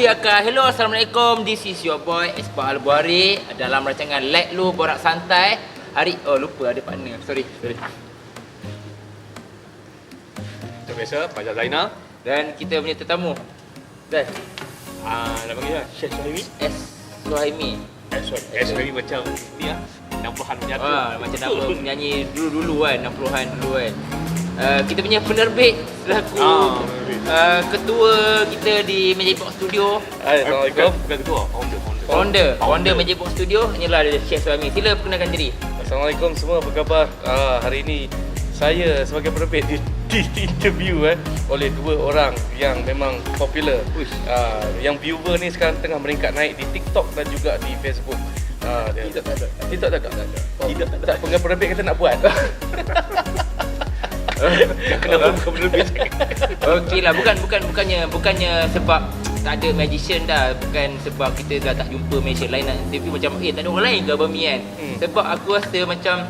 Buyaka. Hello, Assalamualaikum. This is your boy Espa Al-Buhari dalam rancangan Let Lu Borak Santai. Lupa ada partner. Sorry. Macam biasa, Fajar Zainal. Dan kita punya tetamu. Dan Nak panggil lah, Syed Suhaimi. S. Suhaimi. Suhaimi macam ni lah, 60-an punya tu. Macam nama penyanyi dulu kan, 60-an dulu kan. Kita punya penerbit selaku ketua kita di Magic Box Studio. Assalamualaikum. Bukan ketua, Founder Magic Box Studio. Inilah Syed Suhaimi. Sila perkenalkan diri. Assalamualaikum semua, apa khabar? Hari ini saya sebagai penerbit di-interview oleh dua orang yang memang popular. Yang viewer ni sekarang tengah meringkat naik di TikTok dan juga di Facebook. TikTok tak ada. Penerbit kata nak buat. Kenapa bukan penerbit? Okeylah, bukannya sebab tak ada magician dah, bukan sebab kita dah tak jumpa magician lain nak interview macam tak ada orang lain ke Abang Mi kan. Sebab aku rasa macam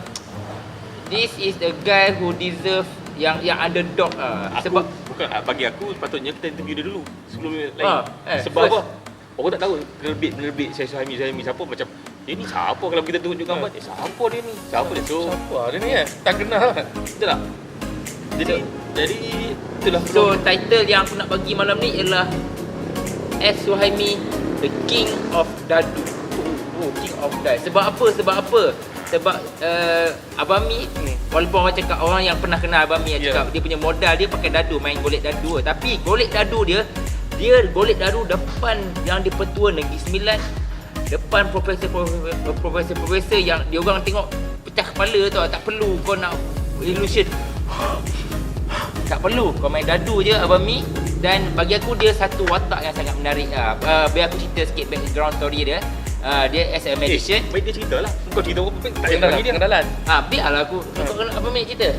this is the guy who deserve yang underdog Sebab bukan, bagi aku sepatutnya kita interview dia dulu sebelum lain. Sebab first. apa? Orang tak tahu penerbit Syed Suhaimi siapa, macam dia ni siapa kalau kita tunjuk gambar siapa dia ni? Siapa dia? Siapa dia ni tak kenal. Betul tak? Jadi itulah So title yang aku nak bagi malam ni ialah S. Suhaimi, the King of Dadu. King of Dadu. Sebab apa? Sebab Abang Mi, walaupun orang cakap, orang yang pernah kenal Abang Mi cakap dia punya modal dia pakai dadu, main golek dadu. Tapi golek dadu dia golek dadu depan yang di-Pertua Negeri Sembilan, depan profesor yang dia orang tengok pecah kepala tau. Tak perlu kau nak illusion. Tak perlu, kau main dadu je Abang Mi. Dan bagi aku dia satu watak yang sangat menarik biar aku cerita sikit background story dia. Dia as a magician. Baik dia cerita lah. Kau cerita apa pun tak payah bagi dia. Pengenalan. Biarlah aku. Kau kena Abang Mi cerita.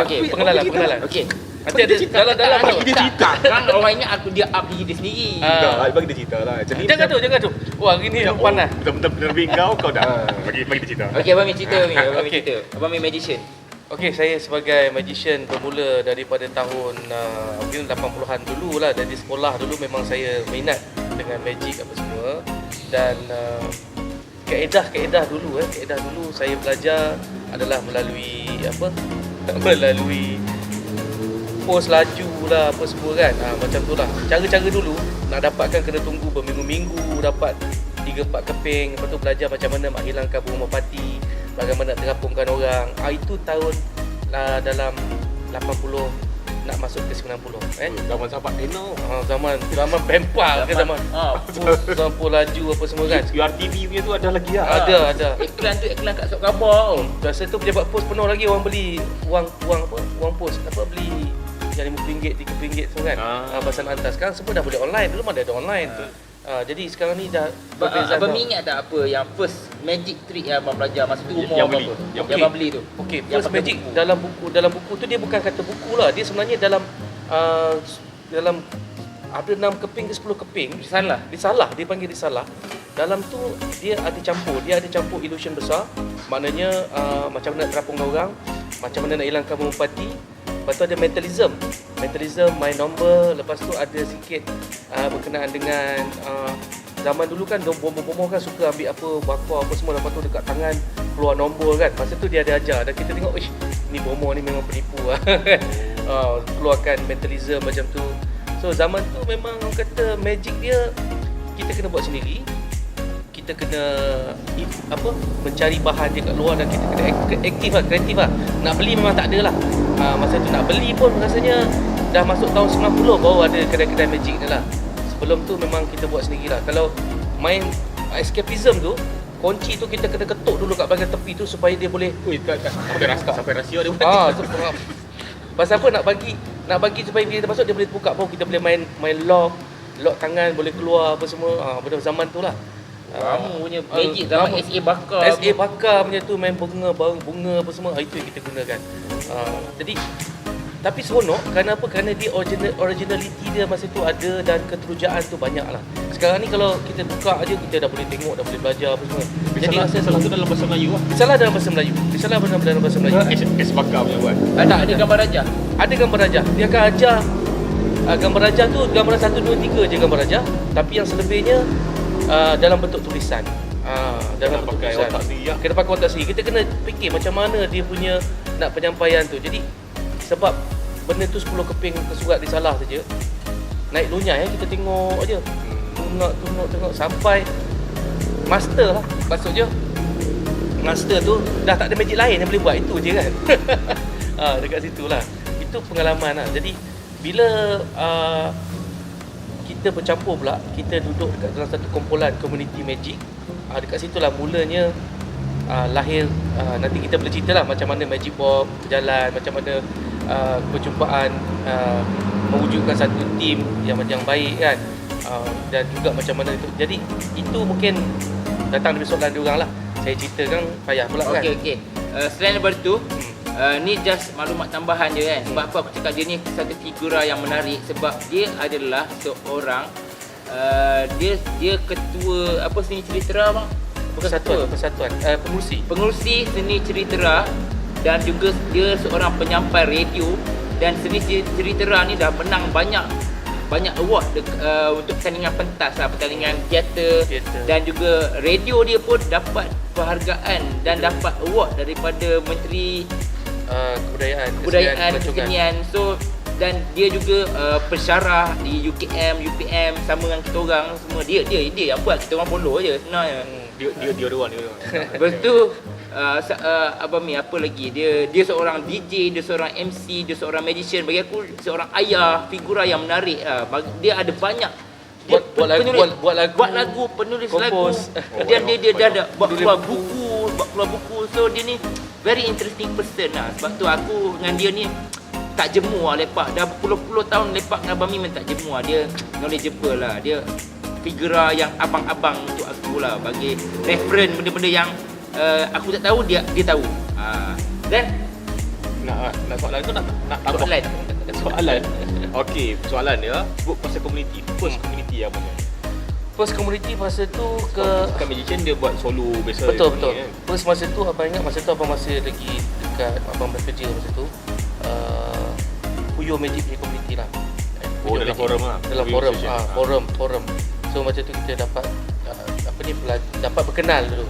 Okey, pengenalan. Okey. Nanti ada dalam bagi dia cerita. Kan orang ingat aku dia up diri dia sendiri. Bagi dia cerita lah. Macam ni. Jangan tu. Wah, hari ni panas. Betul-betul penerbit kau dah. Bagi dia cerita. Okey, Abang Mi cerita ni. Abang Mi cerita. Abang Mi magician. Okey, saya sebagai magician bermula daripada tahun mungkin 80-an dulu lah. Dari sekolah dulu memang saya minat dengan magic apa semua. Dan kaedah dulu saya belajar adalah melalui melalui pos laju lah apa semua kan. Macam tu lah. Cara-cara dulu nak dapatkan kena tunggu berminggu-minggu dapat 3-4 keping. Lepas tu belajar macam mana nak hilangkan bunga merpati, bagaimana nak terapungkan orang. Itu tahun dalam 80 nak masuk ke 90. Zaman sahabat Teno. Zaman Pempa ke zaman. Pos laju apa semua kan. URTV punya tu ada lagi lah. Ada. Iklan kat surat khabar. Masa tu pejabat pos penuh lagi, orang beli wang pos beli yang RM5, RM3 semua kan. Pasal hantar. Sekarang semua dah boleh online. Belum ada online. Jadi sekarang ni dah berbeza. Abang Mi ingat tak apa yang first magic trick yang abang belajar masa tu umur Yang berapa? beli. Yang abang beli tu. Okey, Yang first pakai magic buku. dalam buku tu dia bukan kata buku lah. Dia sebenarnya dalam ada 6 keping ke 10 keping. Risalah, dia panggil risalah. Dalam tu dia ada campur illusion besar. Maknanya macam mana nak terapung orang, macam mana nak hilangkan merpati. Lepas tu ada mentalism, main nombor. Lepas tu ada sikit berkenaan dengan zaman dulu kan bomoh kan suka ambil bakar apa semua. Lepas tu dekat tangan keluar nombor kan. Masa tu dia ada ajar dan kita tengok, ni bomoh ni memang penipu lah. Keluarkan mentalism macam tu. So zaman tu memang kata magic dia kita kena buat sendiri. Kita kena mencari bahan dia kat luar dan kita kena kreatif lah. Nak beli memang tak ada lah. Masa tu nak beli pun rasanya dah masuk tahun 90 baru ada kedai-kedai magic ni lah. Sebelum tu memang kita buat sendiri lah. Kalau main escapism tu, kunci tu kita kena ketuk dulu kat bahagian tepi tu supaya dia boleh sampai rahsia dia buat. Pasal apa nak bagi supaya bila kita masuk dia boleh buka, baru kita boleh main lock tangan boleh keluar apa semua. Pada zaman tu lah. Kamu punya magic zaman SA bakar punya tu main bunga apa semua. Itu yang kita gunakan. Jadi tapi seronok kerana dia originality dia masa tu ada dan keterujaan tu banyak lah. Sekarang ni kalau kita buka aja kita dah boleh tengok, dah boleh belajar apa semua. Jadi salah tu dalam bahasa Melayu lah. Risalah dalam bahasa Melayu. Risalah benar-benar dalam bahasa Melayu. Es bakar punya buat. Ada gambar raja. Ada gambar raja. Dia akan ajar gambar rajah tu gambar 1, 2, 3 je gambar rajah, tapi yang selebihnya dalam bentuk tulisan. Dalam bentuk pakai tulisan. otak sendiri lah. Kita pakai otak sendiri. Kita kena fikir macam mana dia punya nak penyampaian tu. Jadi sebab benda tu 10 keping tersurat disalah saja. Naik lunyai kita tengok aje. Tengok sampai master lah. Maksudnya master tu dah tak ada magic lain yang boleh buat, itu je kan. Dekat situ lah. Itu pengalaman lah. Jadi bila kita bercampur pula, kita duduk dekat dalam satu kumpulan community magic, dekat situlah mulanya lahir, nanti kita boleh cerita lah macam mana magic box berjalan, macam mana perjumpaan mewujudkan satu tim yang baik kan, dan juga macam mana itu. Jadi itu mungkin datang dari soalan diorang lah. Saya ceritakan payah pula kan. Okey. Selain daripada tu, ni just maklumat tambahan je kan. Sebab apa aku cakap dia ni satu figura yang menarik, sebab dia adalah seorang dia ketua apa seni cerita bang? Persatuan Pengurusi seni cerita, dan juga dia seorang penyampai radio, dan seni cerita ni dah menang banyak award untuk pertandingan pentas lah, pertandingan teater, dan juga radio dia pun dapat penghargaan dan dapat award daripada Menteri Kebudayaan Kesenian. So dan dia juga pensyarah di UKM, UPM sama dengan kita orang semua. Dia yang buat, kita orang follow je sebenarnya. Dia orang. Lepas tu Abang Mi apa lagi? Dia seorang DJ, dia seorang MC, dia seorang magician. Bagi aku seorang ayah, figura yang menarik. Dia ada banyak. Dia buat lagu, penulis compose lagu. Dan dia ada buat keluar buku. So dia ni very interesting person lah. Sebab tu aku dengan dia ni tak jemu lah lepak. Dah puluh-puluh tahun lepak dengan Abang Mi memang tak jemu lah. Dia knowledgeable lah. Dia figura yang abang-abang untuk aku lah. Bagi reference benda-benda yang aku tak tahu, dia tahu. Dan nak soalan tu nak soalan. Okey, soalan dia sebut pasal community. First community apa ni? First community masa tu Bukan magician, dia buat solo biasa. Betul. Kan? First masa tu abang ingat, masa tu abang masih lagi dekat abang bekerja masa tu. Puyo Magic punya community lah. Dalam forum lah. Dalam forum. So macam tu kita dapat dapat berkenal dulu.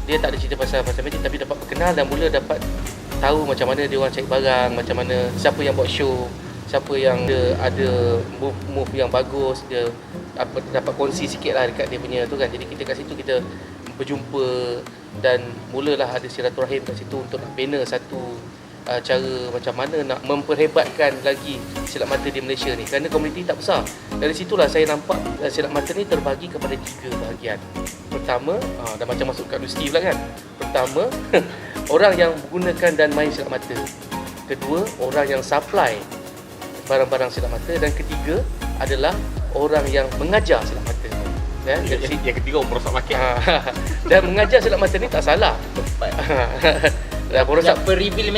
Dia tak ada cerita pasal magic, tapi dapat berkenal dan mula dapat tahu macam mana dia orang cari barang, macam mana siapa yang buat show, siapa yang ada move yang bagus, dia dapat kongsi sikit lah dekat dia punya tu kan. Jadi kita kat situ kita berjumpa dan mulalah ada silaturahim kat situ untuk nak bina satu cara macam mana nak memperhebatkan lagi silat mata di Malaysia ni, kerana komuniti tak besar. Dari situlah saya nampak silat mata ni terbagi kepada 3 bahagian. Pertama, dah macam masuk kat universiti pula kan. Pertama, orang yang menggunakan dan main silat mata. Kedua, orang yang supply barang-barang silat mata. Dan ketiga adalah orang yang mengajar silat mata. Yang ketiga orang perosak makin. Dan mengajar silat mata ni tak salah. Reveal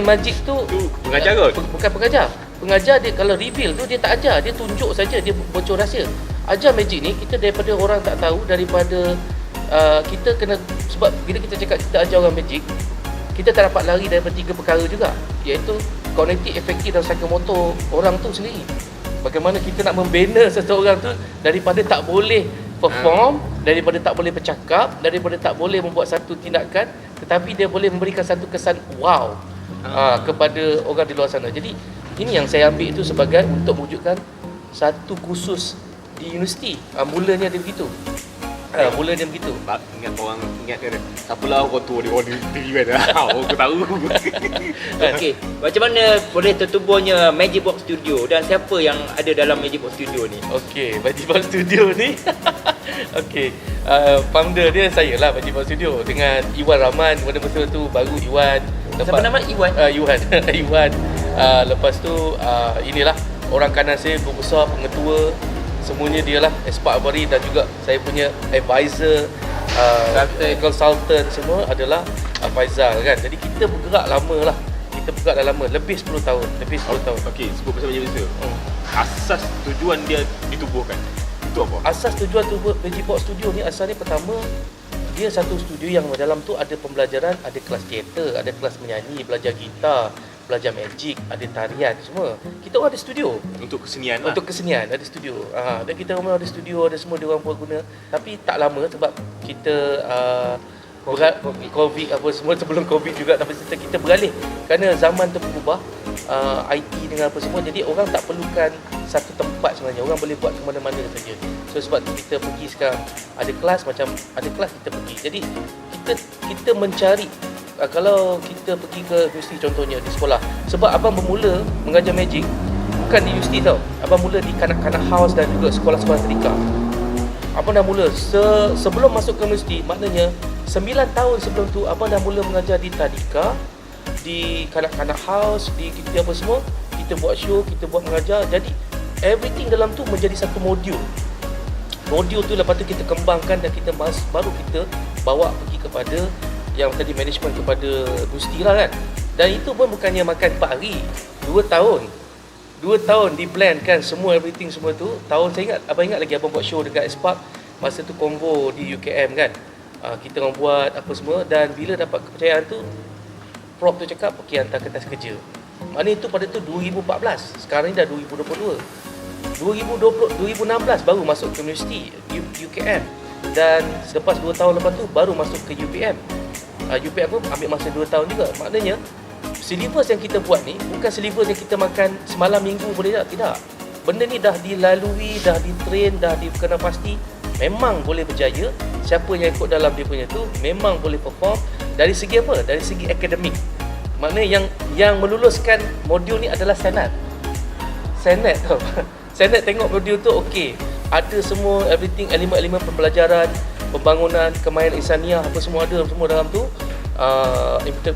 magic tu pengajar kot? Bukan pengajar. Pengajar dia kalau reveal tu dia tak ajar, dia tunjuk saja, dia bocor rahsia. Ajar magic ni kita daripada orang tak tahu, daripada kita kena, sebab bila kita cakap kita ajar orang magic, kita tak dapat lari daripada 3 perkara juga, iaitu kognitif, efektif dan psikomotor orang tu sendiri. Bagaimana kita nak membina seseorang tu daripada tak boleh perform, daripada tak boleh bercakap, daripada tak boleh membuat satu tindakan, tetapi dia boleh memberikan satu kesan wow kepada orang di luar sana. Jadi ini yang saya ambil itu sebagai untuk mewujudkan satu kursus di universiti. Mulanya dia begitu. Mulanya begitu. Ingat orang ingat apalah orang tua dia orang diri kan. Aku tahu. Okey, macam mana boleh tertubuhnya Magic Box Studio dan siapa yang ada dalam Magic Box Studio ni? Okey, Magic Box Studio ni okey, founder dia saya lah, Magic Box Studio, dengan Iwan Rahman. Pada masa tu baru Iwan. Siapa nama Iwan? Iwan. Lepas tu inilah orang kanan saya, guru besar, pengetua, semuanya dia lah, Espak Abari, dan juga saya punya advisor, consultant semua adalah Faizal kan. Jadi kita bergerak lama lah. Kita bergerak dah lama, lebih 10 tahun. Okey, sebut pasal Magic Box. Asas tujuan dia ditubuhkan itu apa? Asas tujuan Magic Box Studio ni asalnya pertama, dia satu studio yang dalam tu ada pembelajaran, ada kelas teater, ada kelas menyanyi, belajar gitar, belajar magic, ada tarian semua. Kita orang ada studio. Untuk kesenian lah. Untuk kesenian ada studio. Dan kita orang ada studio, ada semua dia orang buat guna. Tapi tak lama sebab kita COVID apa semua, sebelum COVID juga, tapi kita beralih kerana zaman tu berubah, IT dengan apa semua, jadi orang tak perlukan satu tempat sebenarnya, orang boleh buat ke mana-mana saja. So sebab tu kita pergi sekarang ada kelas, macam ada kelas kita pergi. Jadi kita mencari, kalau kita pergi ke universiti contohnya di sekolah, sebab abang bermula mengajar magic bukan di universiti tau, abang mula di kanak-kanak house dan juga sekolah-sekolah tadika. Abang dah mula sebelum masuk ke universiti, maknanya 9 tahun sebelum tu abang dah mula mengajar di tadika, di kanak-kanak house, di apa semua. Kita buat show, kita buat mengajar. Jadi everything dalam tu menjadi satu modul. Modul tu lepas tu kita kembangkan dan kita baru kita bawa pergi kepada yang tadi management, kepada universiti lah kan. Dan itu pun bukannya makan 4 hari, 2 tahun. 2 tahun di plan kan semua, everything semua tu. Tahun saya ingat, abang ingat lagi abang buat show dekat S-Park. Masa tu Convo di UKM kan. Kita orang buat apa semua, dan bila dapat kepercayaan tu, prop tu cakap okey, hantar kertas kerja. Maknanya itu pada tu 2014. Sekarang ni dah 2022. 2016 baru masuk ke universiti UKM, dan selepas 2 tahun lepas tu baru masuk ke UPM. UPM pun ambil masa 2 tahun juga. Maknanya syllabus yang kita buat ni bukan syllabus yang kita makan semalam minggu boleh tak? Tidak. Benda ni dah dilalui, dah ditrain, dah dikena pasti, memang boleh berjaya. Siapa yang ikut dalam dia punya tu memang boleh perform. Dari segi apa? Dari segi akademik. Maknanya yang meluluskan modul ni adalah Senat. Senat tau. Senat tengok modul tu okey, ada semua everything, elemen-elemen pembelajaran, pembangunan, kemahiran insaniah, apa semua ada semua dalam tu.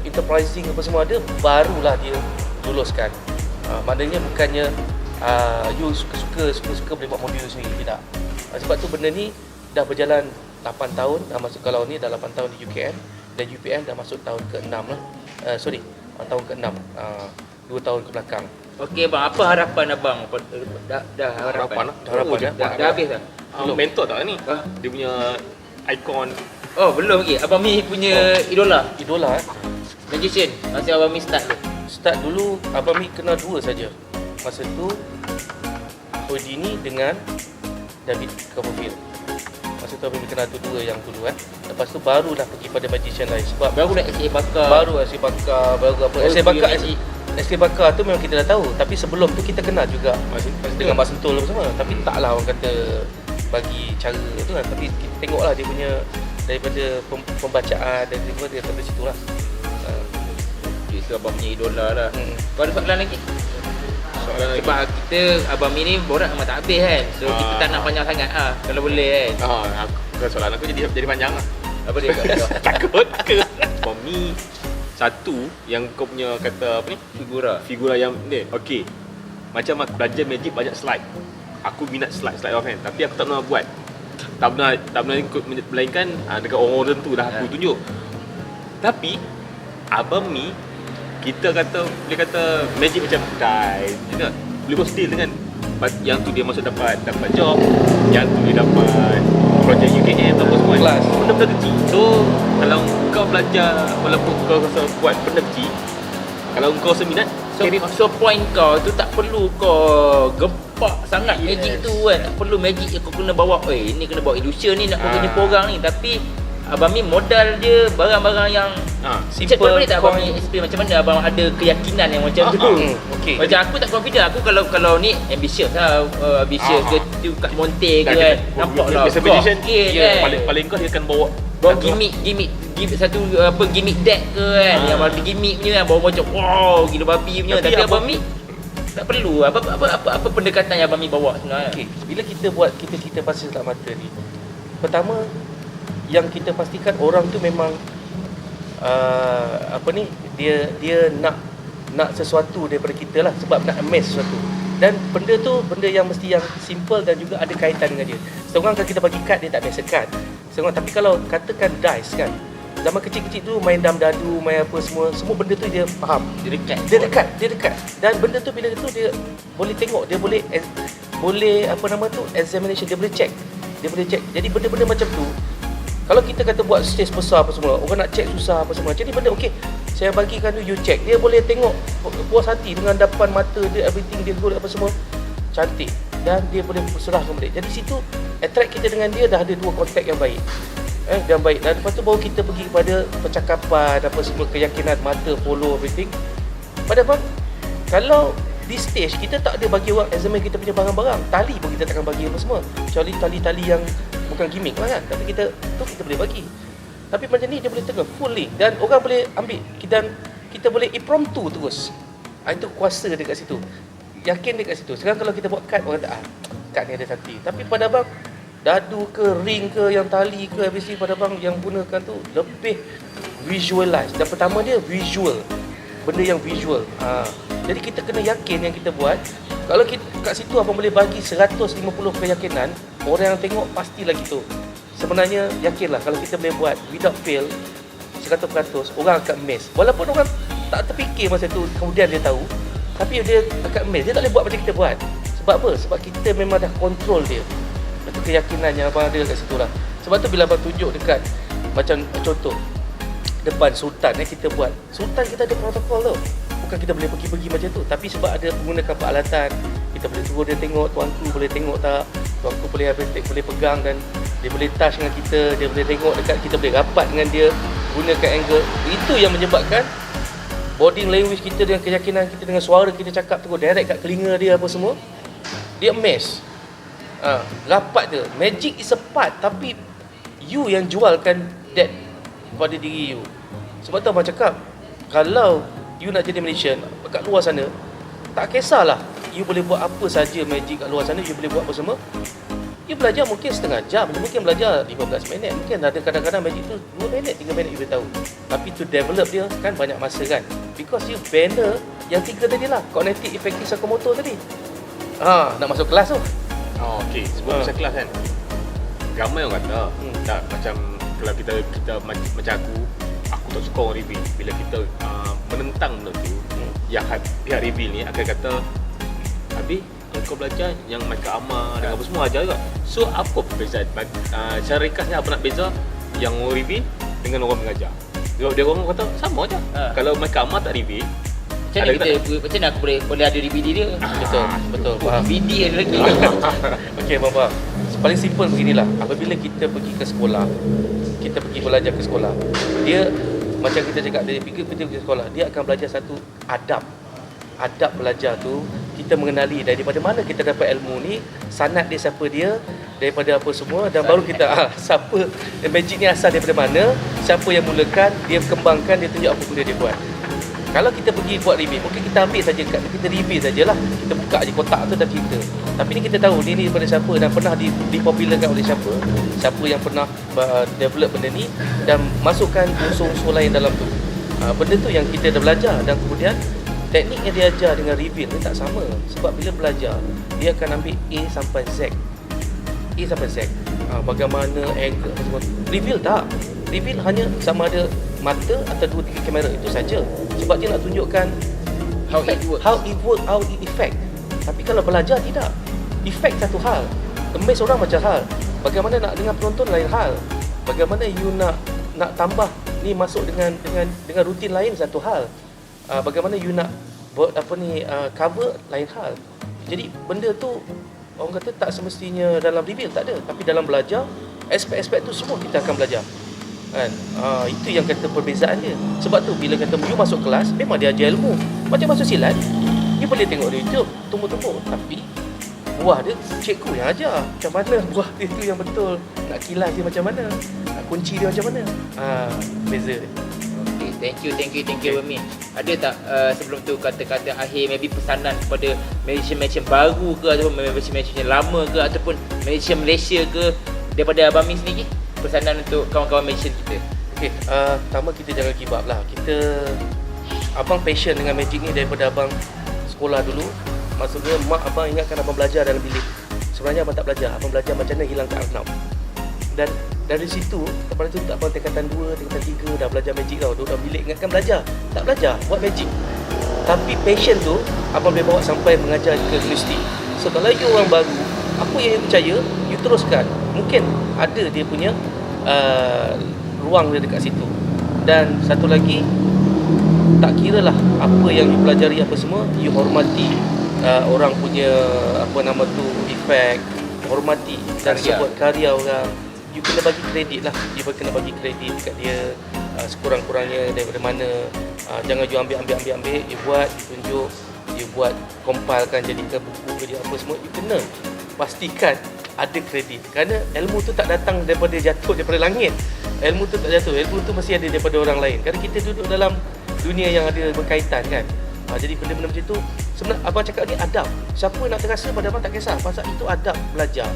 Enterprising apa semua ada, barulah dia luluskan. Maknanya bukannya you suka-suka boleh buat modul sendiri, tidak. Sebab tu benda ni dah berjalan 8 tahun, dah masuk, kalau ni dah 8 tahun di UKM, dan UPM dah masuk tahun ke-6 lah. Tahun ke-6, 2 tahun ke belakang. Okey bang, apa harapan abang? Dah harapan. Dah habis dah. Mentor tak ni? Dia punya ikon. Oh, belum lagi. Abang Mi punya idola Magician. masa abang Mi start tu. Start dulu Abang Mi kenal 2 saja. Masa tu Houdini dengan David Copperfield. Masa tu Abang Mi kenal tu 2 yang dulu Lepas tu barulah pergi pada magician lain. Sebab Baru nak SA Bakar. baru SA Bakar, baru apa. SA Bakar tu memang kita dah tahu, tapi sebelum tu kita kenal juga dengan Mak Sentul apa semua. Tapi taklah orang kata bagi cara tu kan. Tapi kita tengoklah dia punya daripada pembacaan dan daripada situ lah. Okay, so abang punya idola lah. Kau ada soalan lagi? Sebab kita abang Mi ni borak memang tak habis kan. So kita tak nak panjang sangat kalau boleh kan. Soalan aku jadi panjang lah. Apa dia? Takut ke? For me, satu yang kau punya kata apa ni? Figura yang ni. Okey. Macam aku belajar magic banyak slide. Aku minat slide orang kan. Tapi aku tak pernah buat. Tak pernah ikut, melainkan dekat orang tu dah aku tunjuk. Tapi Abang Mi, kita boleh kata magic macam die. Boleh kau steal dengan yang tu dia masuk dapat job, yang tu dia dapat projek UKM apa semua Kelas. benda-benda kecil. So kalau kau belajar, walaupun kau rasa buat benda kecil, kalau kau rasa minat, So point kau tu tak perlu kau gempak sangat magic tu kan. Tak perlu magic yang kau kena bawa. Ni kena bawa illusion ni nak kau jumpa orang ni. Tapi Abang Mi modal dia barang-barang yang simple. Boleh tak Abang Mi explain macam mana abang ada keyakinan yang macam tu? Okay. Macam aku tak confident. Aku kalau ni ambitious lah. Ambitious ke tu kat Monte ke kan. Nampak lah. Paling kau dia akan bawa gimmick satu apa gimmick deck ke kan. Yang ada gimmick punya kan, bawa macam wow gila babi punya. Tapi Abang Mi tak perlu. Apa pendekatan yang Abang Mi bawa sebenarnya? Okey, bila kita buat kita pasal tak mata ni. Pertama yang kita pastikan orang tu memang dia nak sesuatu daripada kita lah, sebab nak amaze sesuatu. Dan benda tu benda yang mesti yang simple dan juga ada kaitan dengan dia. Seorang kalau kita bagi kad dia tak biasa kad. Seorang, tapi kalau katakan dice kan, zaman kecil-kecil tu main dam-dadu, main apa semua benda tu dia faham. Dia dekat. Dan benda tu bila tu dia boleh tengok, dia boleh examination, dia boleh check. Jadi benda-benda macam tu Kalau kita kata buat stage besar apa semua, orang nak check susah apa semua. Jadi benda okey, saya bagikan you check. Dia boleh tengok puas hati dengan depan mata dia, everything dia good apa semua cantik, dan dia boleh serahkan balik. Jadi situ attract kita dengan dia dah ada dua kontak yang baik. Yang baik. Dan lepas tu baru kita pergi kepada percakapan apa semua, keyakinan mata, follow everything. Padahal kalau di stage kita tak ada bagi orang examine kita punya barang-barang, tali pun kita takkan bagi apa semua, kecuali tali-tali yang bukan gimmick lah kan, tapi kita boleh bagi. Tapi macam ni dia boleh tengok fully dan orang boleh ambil, dan kita boleh impromptu terus. Itu kuasa dekat situ, yakin dekat situ. Sekarang kalau kita buat kad, orang kata kad ni ada sakti, tapi pada abang dadu ke ring ke yang tali ke ABC, pada abang yang gunakan tu lebih visualize. Dan pertama dia visual, benda yang visual. Jadi kita kena yakin yang kita buat. Kalau kita kat situ abang boleh bagi 150 keyakinan, orang yang tengok pastilah gitu. Sebenarnya yakinlah kalau kita boleh buat without fail 100%, orang akan amazed. Walaupun orang tak terfikir masa tu, kemudian dia tahu, tapi dia akan amazed. Dia tak boleh buat macam kita buat. Sebab apa? Sebab kita memang dah control dia. Itu keyakinan yang abang ada kat situ lah. Sebab tu bila abang tunjuk dekat, macam contoh depan sultan kita buat. Sultan kita ada protokol tau. Bukan kita boleh pergi-pergi macam tu, tapi sebab ada menggunakan peralatan, kita boleh suruh dia tengok, tuanku boleh tengok tak, tuanku boleh pegang dan dia boleh touch dengan kita, dia boleh tengok dekat, kita boleh rapat dengan dia, gunakan angle. Itu yang menyebabkan body language kita dengan keyakinan kita, dengan suara kita cakap terus direct kat telinga dia apa semua, dia amazed. Rapat je. Magic is a part, tapi you yang jualkan that pada diri you. Sebab tu abang cakap, kalau you nak jadi Malaysian kat luar sana, tak kisahlah you boleh buat apa saja magic kat luar sana, you boleh buat apa semua. You belajar mungkin setengah jam, mungkin belajar 15 minit, mungkin ada kadang-kadang magic tu 2 minit, 3 minit you boleh tahu. Tapi to develop dia kan banyak masa kan, because you banner yang 3 tadi lah, cognitive, effective, psychomotor tadi. Nak masuk kelas tu. Okey, sebelum pasal kelas kan, ramai orang kata tak, macam kalau kita macam aku tak suka orang reveal. Bila kita menentang benda tu, yang pihak reveal ni akan kata, habis kau belajar yang Michael Amar dan apa semua ajar juga. So apa perbezaan? Secara ringkasnya apa nak beza yang orang reveal dengan orang mengajar? Dia orang kata sama je. Kalau Michael Amar tak reveal, macam mana aku boleh ada DVD dia? Betul, faham. DVD ada lagi. Okey, faham. Paling simple beginilah. Apabila kita pergi ke sekolah, kita pergi belajar ke sekolah, dia macam kita cakap, dia pergi ke sekolah, dia akan belajar satu adab. Adab belajar tu, kita mengenali daripada mana kita dapat ilmu ni, sanad dia siapa dia, daripada apa semua, dan baru kita siapa magic ni asal daripada mana, siapa yang mulakan, dia kembangkan, dia tunjuk apa benda dia buat. Kalau kita pergi buat review, mungkin kita ambil saja, kita review sajalah, kita buka je kotak tu dan cerita. Tapi ni kita tahu ni daripada siapa dan pernah dipopularkan oleh siapa yang pernah develop benda ni dan masukkan unsur-unsur lain dalam tu. Benda tu yang kita dah belajar, dan kemudian teknik yang dia ajar dengan reveal ni tak sama. Sebab bila belajar, dia akan ambil A sampai Z. Bagaimana angle semua. Reveal tak. Reveal hanya sama ada mata atau 2-3 kamera, itu saja. Sebab dia nak tunjukkan how it work, how it effect. Tapi kalau belajar tidak. Effect satu hal, amaze orang macam hal, bagaimana nak dengar penonton lain hal, bagaimana you nak tambah ni masuk dengan rutin lain satu hal, bagaimana you nak buat cover lain hal. Jadi benda tu orang kata tak semestinya dalam reveal, tak ada, tapi dalam belajar aspek-aspek tu semua kita akan belajar kan. Itu yang kata perbezaan dia. Sebab tu bila kata you masuk kelas, memang dia ajar ilmu. Macam masuk silat, you boleh tengok di YouTube tumbuk-tumbuk, tapi buah dia cikgu yang ajar. Macam mana buah dia tu yang betul, nak kilas dia macam mana, nak kunci dia macam mana. Beza dia. Okay, thank you Bami. Ada tak sebelum tu kata-kata akhir, maybe pesanan kepada Malaysia baru ke, ataupun Malaysia lama ke, ataupun Malaysia ke, daripada Bami sendiri, pesanan untuk kawan-kawan Malaysia kita? Okay, pertama kita jangan give up lah. Abang passion dengan magic ni daripada abang sekolah dulu. Maksudnya mak abang ingatkan abang belajar dalam bilik. Sebenarnya abang tak belajar. Abang belajar macam mana hilang Kak Arnab. Dan dari situ, daripada tu abang tingkatan 2, tingkatan 3 dah belajar magic tau. Duduk dalam bilik ingatkan belajar. Tak belajar, buat magic. Tapi passion tu abang boleh bawa sampai mengajar ke universiti. So kalau you orang baru, apa yang you percaya, you teruskan. Mungkin ada dia punya ruang dia dekat situ. Dan satu lagi, tak kira lah apa yang you pelajari apa semua, you hormati orang punya apa nama tu efek, hormati dan Karya. sebut karya orang. You kena bagi kredit lah, you kena bagi kredit dekat dia sekurang-kurangnya daripada mana. Jangan you ambil, you buat, you tunjuk, you buat, compile-kan jadikan buku jadi apa semua, you kena pastikan ada kredit. Kerana ilmu tu tak datang daripada jatuh daripada langit. Ilmu tu tak jatuh, ilmu tu mesti ada daripada orang lain. Kerana kita duduk dalam dunia yang ada berkaitan kan. Jadi benda-benda macam tu sebenarnya abang cakap ni adab. Siapa nak terasa pada abang tak kisah, pasal itu adab belajar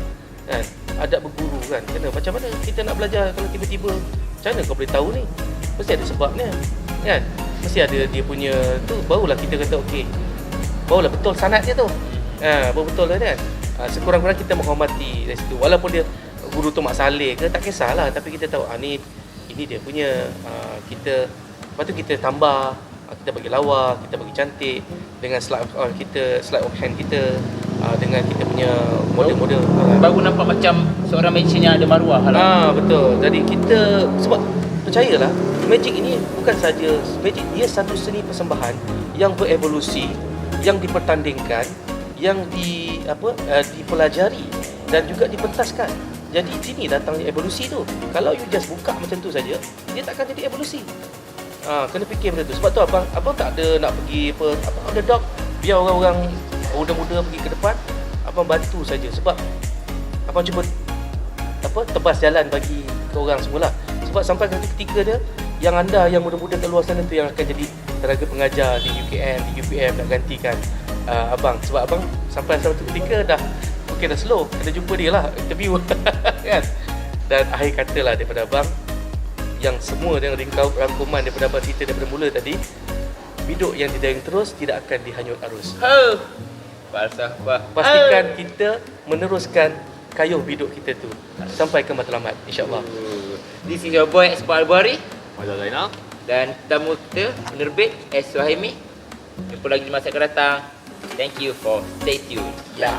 kan. Adab berguru kan. Kena macam mana kita nak belajar kalau tiba-tiba macam mana kau boleh tahu ni? Mesti ada sebabnya kan. Mesti ada dia punya tu, barulah kita kata okey. Barulah betul sanad dia tu. Baru betul lah kan. Sekurang-kurang kita menghormati dari situ. Walaupun dia guru tu mak saleh ke tak kisahlah, tapi kita tahu ini dia punya kita. Lepas tu kita tambah, kita bagi lawa, kita bagi cantik dengan slide of hand kita, dengan kita punya model-model. Baru nampak macam seorang magician yang ada maruah lah. Betul. Jadi kita, sebab percayalah, magic ini bukan saja magic, dia satu seni persembahan yang berevolusi, yang dipertandingkan, yang dipelajari dan juga dipentaskan. Jadi sini datangnya evolusi tu. Kalau you just buka macam tu saja, dia takkan jadi evolusi. Kena fikir benda tu. Sebab tu abang tak ada nak pergi abang ada dog, biar orang-orang muda-muda pergi ke depan, abang bantu saja. Sebab abang cuba tebas jalan bagi ke orang semualah. Sebab sampai ketika dia yang anda yang muda-muda kat luar sana tu yang akan jadi tenaga pengajar di UKM, di UPM nak gantikan abang. Sebab abang sampai satu ketika dah slow, kena jumpa dia lah, interview kan. Dan akhir kata lah daripada abang, yang semua yang rangkuman daripada abang cerita daripada mula tadi, biduk yang didayung terus tidak akan dihanyut arus. Falsafah. Pastikan kita meneruskan kayuh biduk kita tu sampai ke matlamat, insyaAllah. This is your boy Expert Al-Buhari Mazal Zainal. dan tamu kita penerbit S. Suhaimi. Jumpa lagi di masa akan datang. Thank you for stay tuned. Ya.